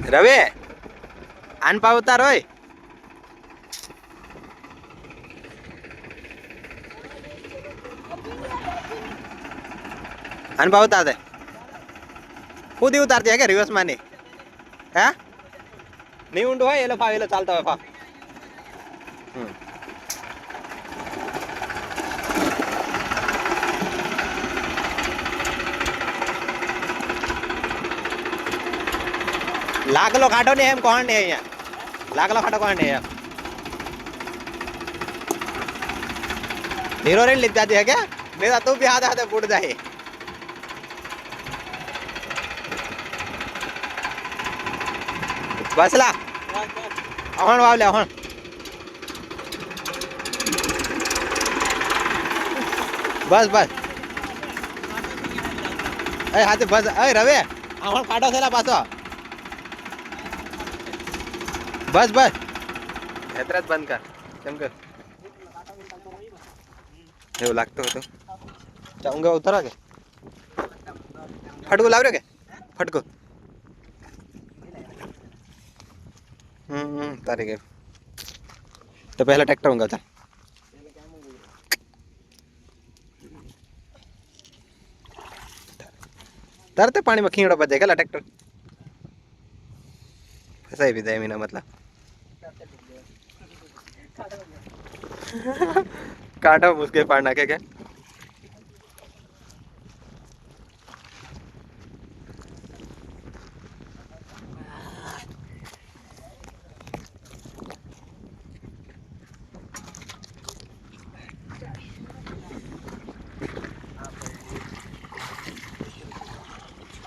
रवे आन पाव उतार होय आन पाव उतार दे खुद ही उतारती है क्या रिवर्स माने है नहीं ऊंडो है ये लो चालता है फा लागलो काटो नहीं हम कौन नहीं है लागलो काटो कौन नहीं है हीरो रेन लिख जाती है क्या मेरा तू भी हाथ हाथ फूट जाए बस ला अहण वाव ले अहण बस बस अरे हाथ बस अरे रवे अहण काटो से ला पासो बस बस हेतरात बंद कर केम के એવું લાગતું હતું ચાઉંગા ઉતરા કે ફટકો લાવ્યો કે ફટકો તારી ગઈ તો પહેલા ટ્રેક્ટર ઊંઘા ચાલ तरते पानी में खींचड़ा बजे गला ट्रैक्टर फसाई भी दे मीना मतलब काटो उसके पार ना क्या